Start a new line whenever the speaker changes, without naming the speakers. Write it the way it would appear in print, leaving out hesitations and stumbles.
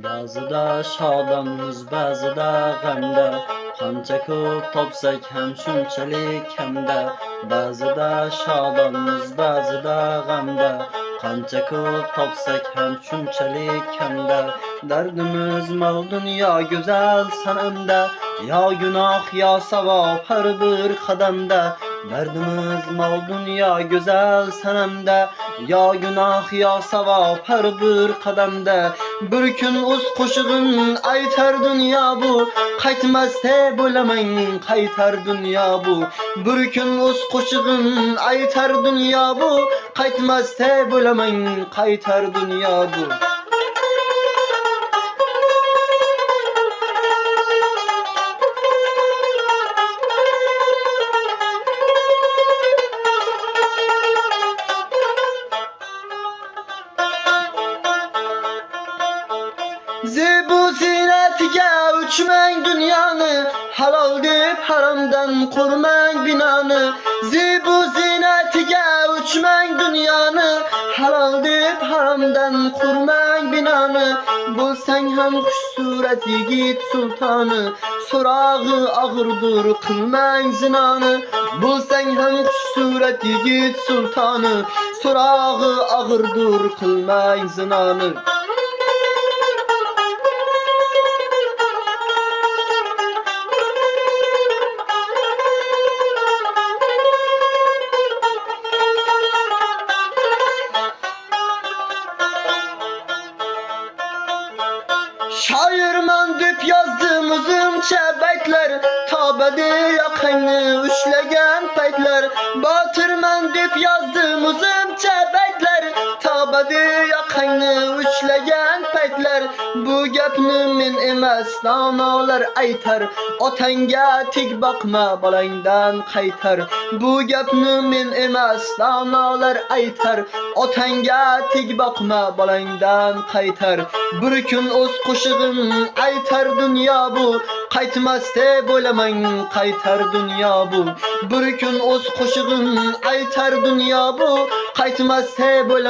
Ba'zida shodonmiz, ba'zida g'amda, qancha ko'p topsak ham shunchalik kamda. Ba'zida shodonmiz, ba'zida g'amda, qancha ko'p topsak ham shunchalik kamda. Dardimiz mol dunyo go'zal sanamda, yo gunoh yo savob har bir qadamda. Dardimiz mol dunyo go'zal sanamda, yo gunoh yo savob har bir qadamda. Bir kun o'z qo'shig'in aytar dunyo bu, qaytmasda bo'laman qaytar dunyo bu. Bir kun o'z qo'shig'in aytar dunyo bu, qaytmasda bo'laman qaytar dunyo bu. Zebu zinatiga uçmang dunyoni, halol deb haromdan qurmang binoni. Zebu zinatiga uçmang dunyoni, halol deb haromdan qurmang binoni. Bo'lsang ham xush surat yigit sultoni, so'rog'i og'irdir qilmang zinoni. Bo'lsang ham xush surat yigit sultoni, so'rog'i og'irdir qilmang zinoni. Şairman deb yazdım uzuncha baytlar, tobada yoqangni ushlagan paytlar. Botirman deb yazdım uzuncha baytlar, tobada yoqangni ushlagan paytlar. Bu gapni men emas donolar aytar, otangga tik boqma bolangdan qaytar. Bu gapni men emas donolar aytar, otangga tik boqma bolangdan qaytar. Bir kun o'z qo'shig'im aytar dunyo bu, qaytmasda bo'laman qaytar dunyo bu. Bir kun o'z qo'shig'im aytar dunyo bu, qaytmasda bo'laman